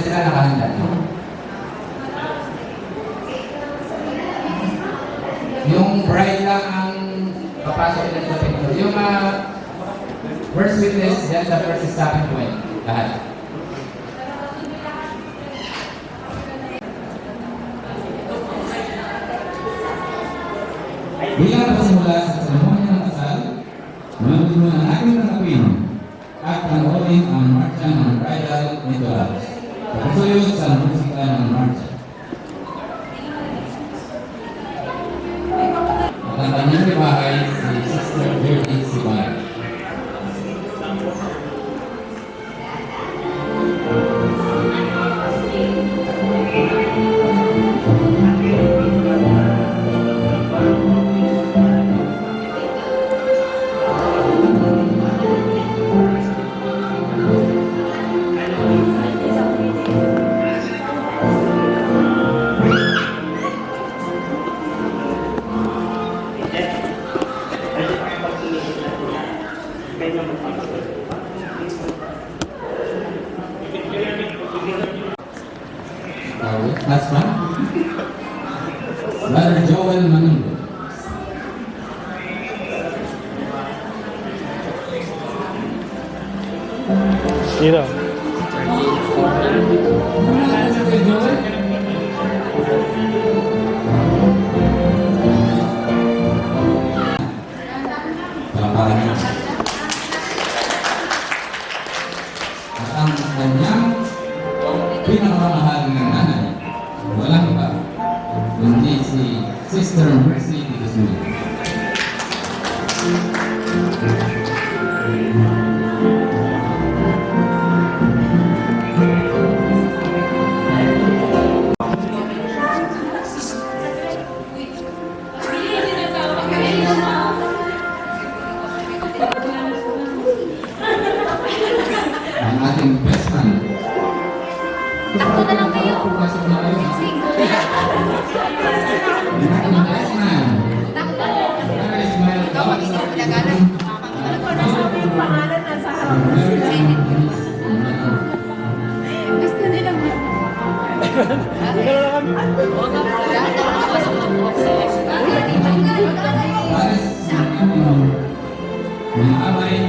sila nakahanda. Yung bride lang ang papasok na sa picture. Yung first witness, yan sa first stopping point. Lahat. Bilang pasimula sa seremonya ng kasal, menuju ng aking tanggapin at panoorin ang marcha ng bridal entourage. Pagkasuyo sa musika ng marcha. At ang kanyang libahay si Sister Verdi Sibay. Last one. Brother Joel Manundo. Sino? Palaparan niyo. At ang kanyang pinakamamahal ng nanay, walang iba, kundi si Sister Mercy Guzman. Ang ating best man. Takbo na lang kayo. Pumasok na kayo. Ang ating best man. Takbo. Para Ismael Ikaw magiging pinagalan. Pangalan na sa harap. Gusto nila mo. Pares mga amay,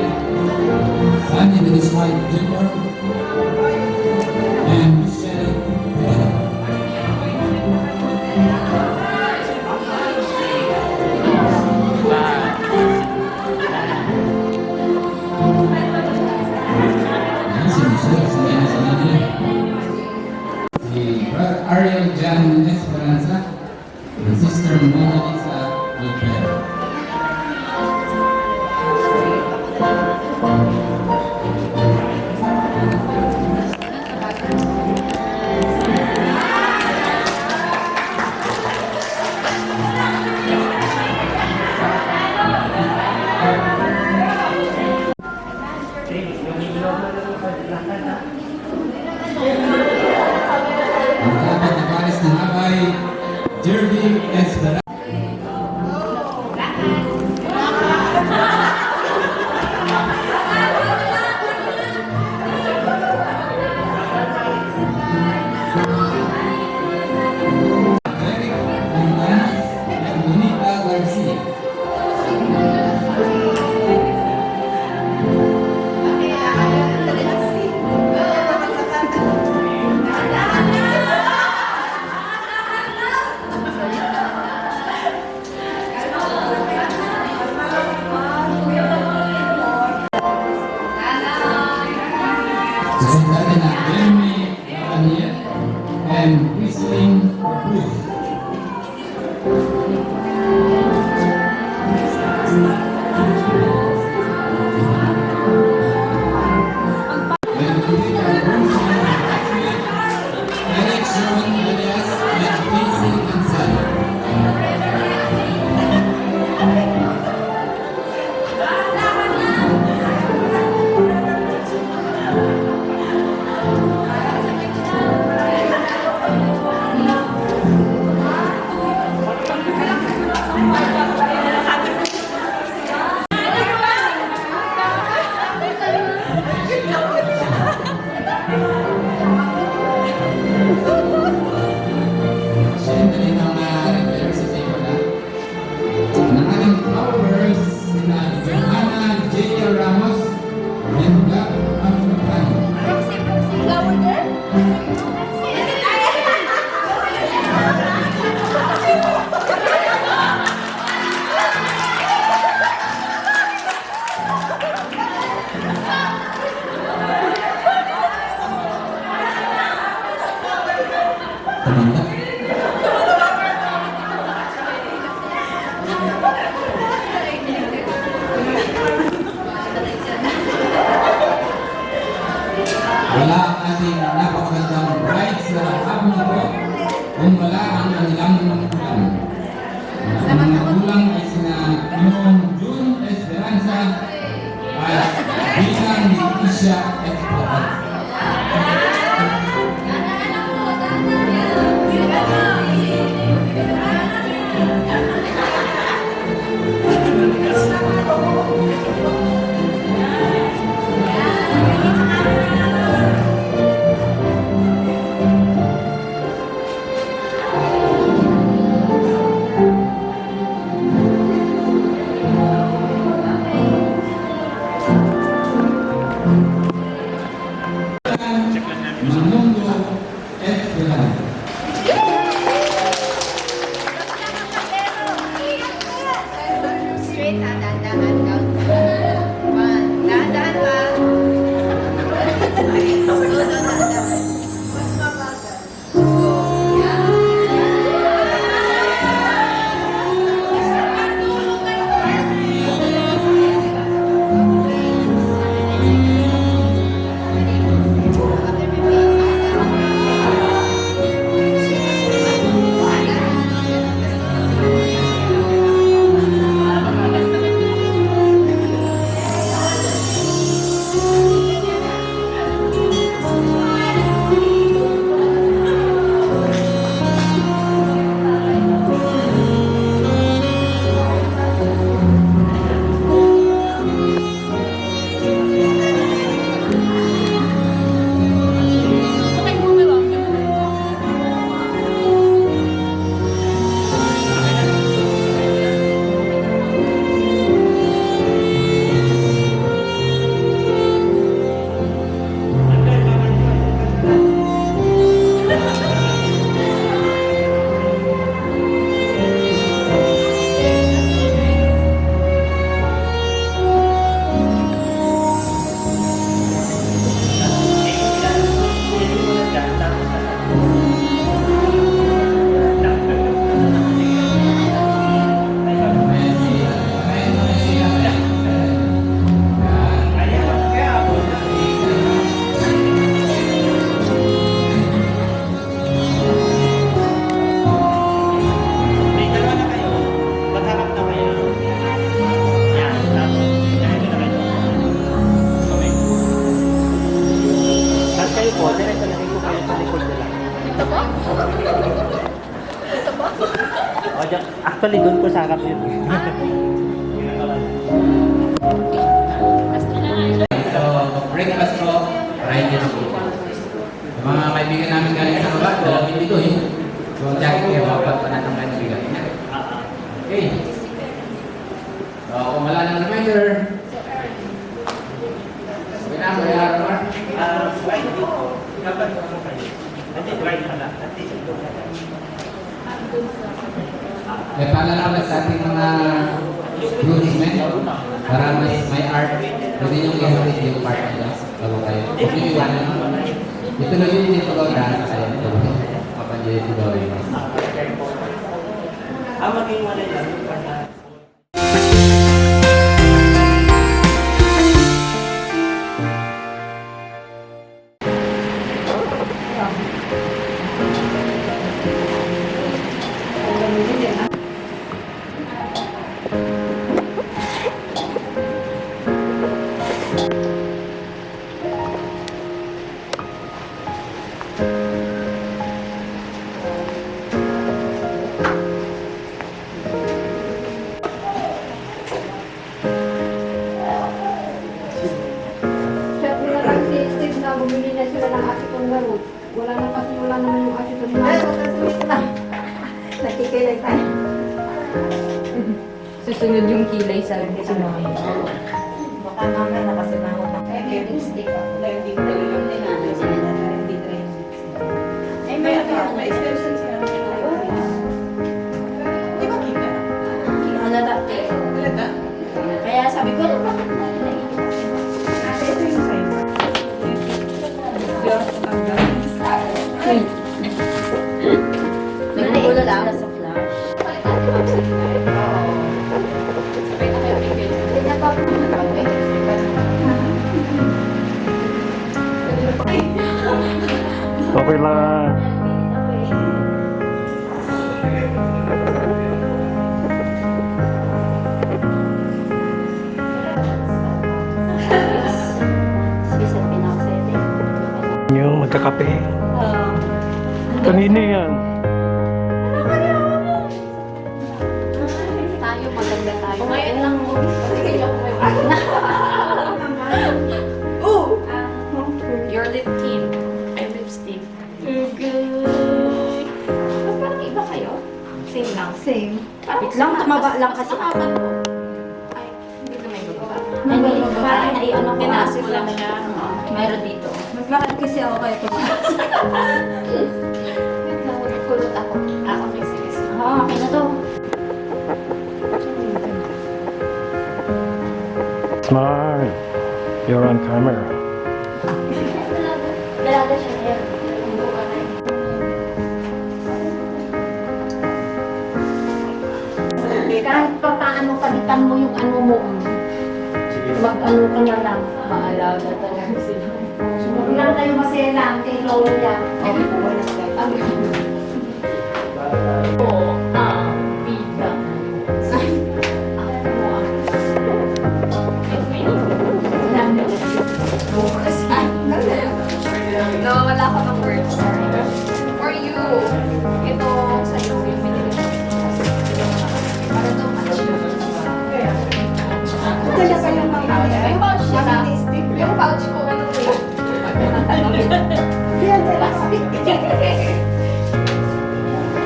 Sandy de Desmay Jr. and Michelle Vera. Si Michelle, si Nani, si Brother Ariel Jan Esperanza, and Sister Mona Lisa Alpera. Ang dapat na pares ng abay, Jervy Esperanza. Eric Montanas and Bonita Garcia. nila. Wala ang ating napakagandang brides na hapon na po kung wala ang kanilang magulang. Ang mga magulang ay sina Noong June Esperanza at Bilang Leticia Escobar. Mamundo Esperanza. Straight na, dahan-dahan. Count. One. Dahan-dahan pa. Go, dahan-dahan. Mas mabagal. Actually, doon ko sa harap yun. So, breakfast po, para hindi na po. Sa mga kaibigan namin galing sa baba, dalawin dito eh. So, ang jacket kayo, mapag pa natin kaibigan. Okay. So, kung wala ng reminder, okay na, may araw. Right dito. Dapat ko ano kayo. Nandito right pala. Nandito ito. May paalala sa ating mga groomsmen para mas may art. Pwede nyo i-hit yung part nila bago kayo. Huwag nyo iwanan. Ito na yun dito ko dahil sa kayo. Papanjay ito gawin. Maging wala yan. Siya na lang si Steve na bumili na sila ng asitong laro. Wala naman yung asitong laro. Nakikilay tayo. Susunod yung kilay sa sinong. Baka mamaya nakasinahot na. Lipstick ako. Hindi ko talaga yung ninanay sa hindi Ay, may may extension siya. Di ba kita? Halata. Talaga? Kaya sabi ko, ano bakit nalilay? Ito yung size. Diyos ko lang. Ay. Yung magkakape. Kanina yan. Tayo, maganda tayo. Ngayon lang mo. Your lip tint. Ay, lipstick. Good. Mas parang iba kayo? Same lang. Same. Wait lang, tumaba lang kasi ako. Ay, hindi ka may baba. Hindi, parang naiano ko. Pinaas mo lang siya. Mayroon dito. Mas bakit kasi ako kayo tumakas? Kulot ako. Ako may sige. Oo, okay na to. Smart. You're on camera. Dalaga siya niya. Kahit pa paano palitan mo yung ano mo. Mag-ano ka na lang. Maalaga talaga sila. Huwag lang tayo maselang kay Lola. Oo. Bida. No, wala ka bang words. For you. Ito sa'yo. Yung binili ko. Para daw match. Kaya kayo Yung pouch niya. Yung pouch ko. Ano ko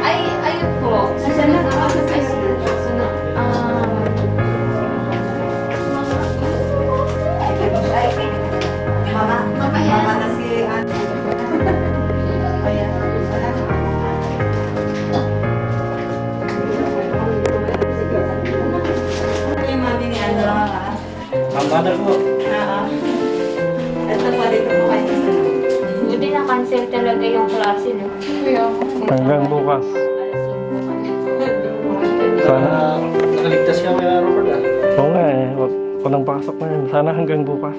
Ay, ayun po. Nasaan na? Mama yan. Ang banner po. Buti na-cancel talaga yung klase, no? Hanggang bukas. Alas 5 Sana. Nakaligtas ka kaya Robert ah. Oo nga eh. Walang pasok na yun. Sana hanggang bukas.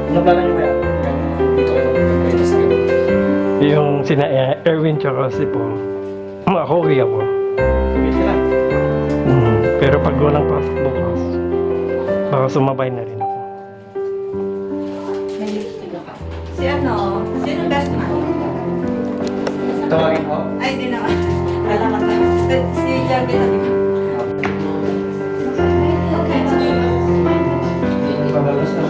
Ano plano nyo kaya? Dito kayo. Ligtas kayo. Yung sina Erwin tsaka si Paul. Ako, uwi ako. Sige sila. Pero pag walang pasok bukas, baka sumabay na rin ako. Si ano? Sino best man? Tawagin po. Ay, di naman. Alamat na. Si Javi na di ba? Pagalas na.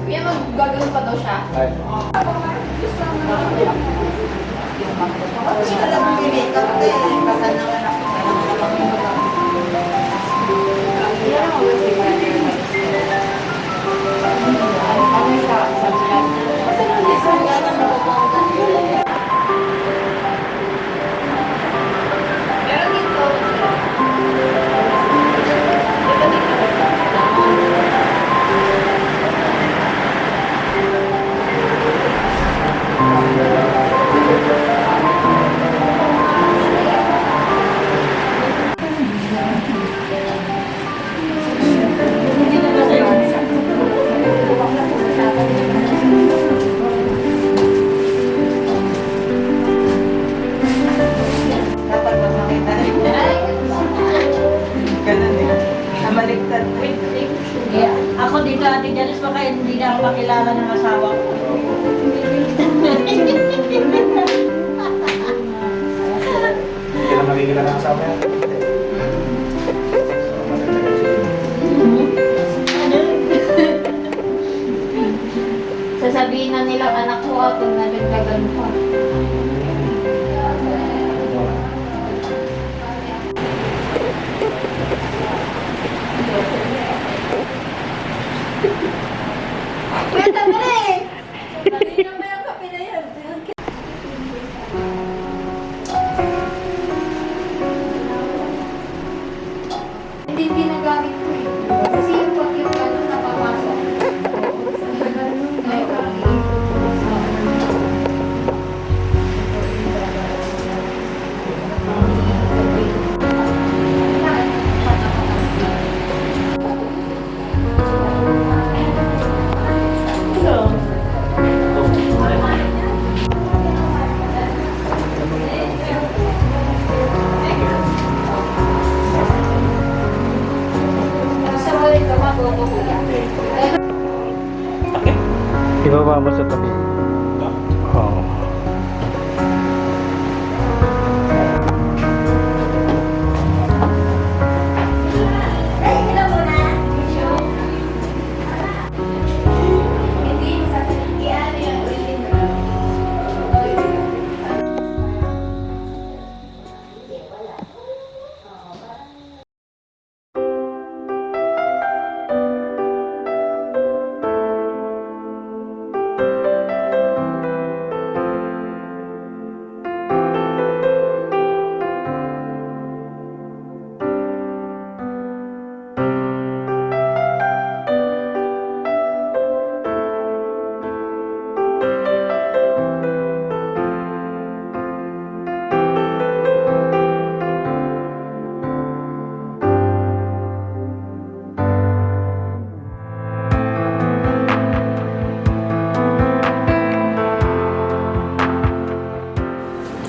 Kuya, mag-gagawin pa daw siya. Ay. Alam mo, makeup ka eh. Kasal ng anak ko. Pero dito, Dapat ba makita rin? Ganun eh. Nabaliktad na. Ako dito, Ate Janice, baka hindi na ako makilala ng asawa ko. Hindi na makikilala ang asawa yan. So, maganda kasi. Sasabihin na nilang anak ko kung nalagdagan pa. Kwenta mo na eh! Sabihin na mo yung kape na yan. Hindi ginagamit ko eh. Kasi yung pag yung ano napapasok. May parang Opo, kuya. Ibaba mo sa tabi. Oo.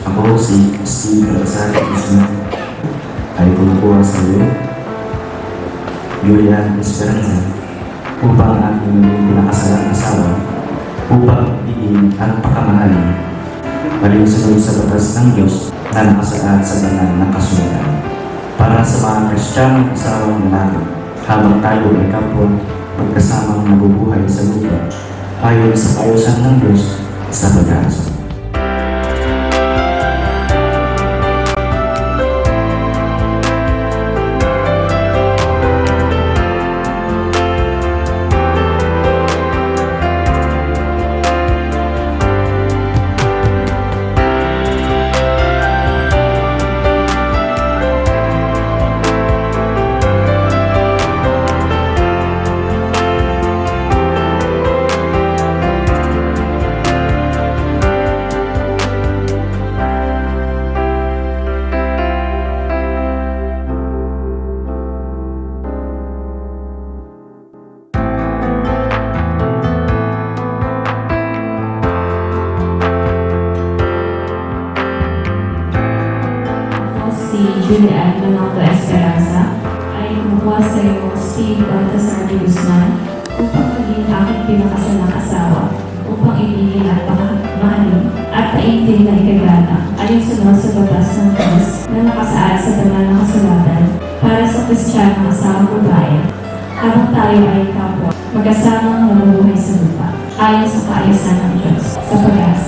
Ako si Steve Balazar Isma ay kumukuha sa iyo, Julian Esperanza, upang aking pinakasalang asawa, upang ibigin at pakamahalin, alinsunod sa batas ng Diyos na nakasaad sa banal na kasulatan, para sa mga Kristiyanong asawang lalaki, habang tayo ay kapwa magkasamang nabubuhay sa lupa, ayon sa kausan ng Diyos sa pag-asa. Si Julian Leonardo Esperanza ay kumukuha sa iyo Steve Baltasar de Guzman upang maging aking pinakasalang asawa, upang ibigin at mahalin at paintin na ikagana ayon sunod sa batas ng Diyos na nakasaad sa banal na kasulatan, para sa Kristiyanong asawang babae, habang tayo ay kapwa magkasamang nabubuhay sa lupa ayon sa kaayusan ng Diyos sa pag-asa.